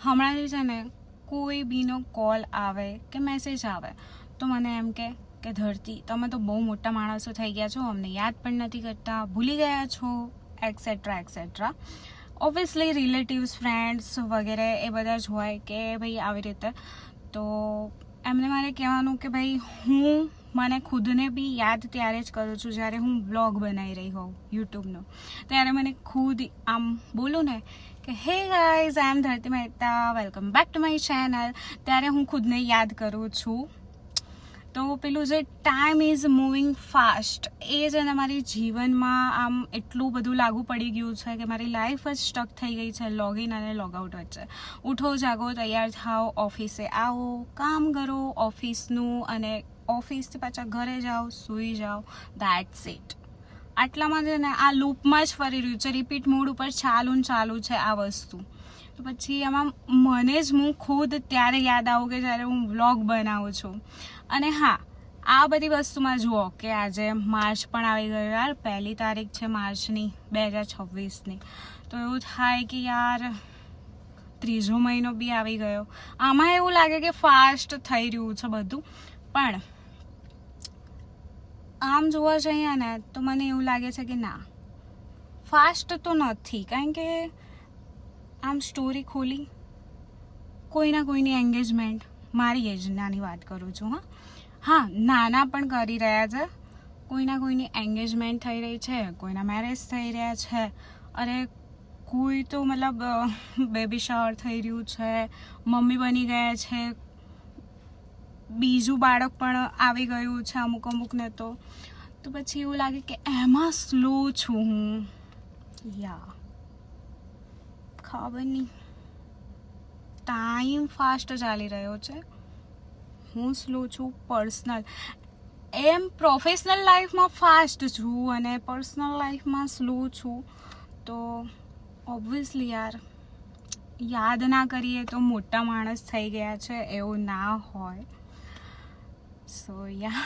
હમણાંથી છે ને કોઈ બીનો કોલ આવે કે મેસેજ આવે તો મને એમ કે ધરતી તમે તો બહુ મોટા માણસો થઈ ગયા છો, અમને યાદ પણ નથી કરતા, ભૂલી ગયા છો, et cetera et cetera. Obviously relatives, friends વગેરે એ બધા જ હોય કે ભાઈ આવી રીતે. તો એમને મારે કહેવાનું કે ભાઈ હું મને ખુદને બી યાદ ત્યારે જ કરું છું જ્યારે હું બ્લોગ બનાવી રહી હોઉં યુટ્યુબનો. ત્યારે મને ખુદ આમ બોલું ને કે હે ગાઈઝ, આઈ એમ ધરતી Mehta, welcome back to my channel, ત્યારે હું ખુદને યાદ કરું છું. તો પેલું જે ટાઈમ ઇઝ મૂવિંગ ફાસ્ટ એ જ ને મારી જીવનમાં આમ એટલું બધું લાગુ પડી ગયું છે કે મારી લાઈફ જ સ્ટક થઈ ગઈ છે લોગિન અને લોગઆઉટ વચ્ચે. ઉઠો, જાગો, તૈયાર થાઓ, ઓફિસે આવો, કામ કરો ઓફિસનું, અને ઓફિસથી પાછા ઘરે જાઓ, સૂઈ જાઓ, દેટ્સ ઇટ. આટલામાં છે ને આ લૂપમાં જ ફરી રહ્યું છે, રિપીટ મોડ ઉપર ચાલુ છે આ વસ્તુ. તો પછી આમાં મને જ હું ખુદ ત્યારે યાદ આવું કે જ્યારે હું વ્લોગ બનાવું છું. અને હા, આ બધી વસ્તુમાં જુઓ કે આજે માર્ચ પણ આવી ગયો યાર, 1 તારીખ છે માર્ચની 2026ની. તો એવું થાય કે યાર 3જો મહિનો બી આવી ગયો. આમાં એવું લાગે કે ફાસ્ટ થઈ રહ્યું છે બધું, પણ આમ જોવા જઈએ ને તો મને એવું લાગે છે કે ના, ફાસ્ટ તો નથી. કારણ કે આમ સ્ટોરી ખોલી, કોઈના કોઈની એન્ગેજમેન્ટ, મારી એજનાની વાત કરું છું, હા નાના પણ કરી રહ્યા છે, કોઈના કોઈની એન્ગેજમેન્ટ થઈ રહી છે, કોઈના મેરેજ થઈ રહ્યા છે, અરે કોઈ તો મતલબ બેબી શાવર થઈ રહ્યું છે, મમ્મી બની ગયા છે, બીજું બાળક પણ આવી ગયું છે અમુકને. તો પછી એવું લાગે કે એમાં સ્લો છું હું. યા ખબર નહીં, ટાઈમ ફાસ્ટ ચાલી રહ્યો છે, હું સ્લો છું. પર્સનલ એમ પ્રોફેશનલ લાઈફમાં ફાસ્ટ છું અને પર્સનલ લાઈફમાં સ્લો છું. તો ઓબ્વિયસલી યાદ ના કરીએ તો મોટા માણસ થઈ ગયા છે એવું ના હોય. સો યા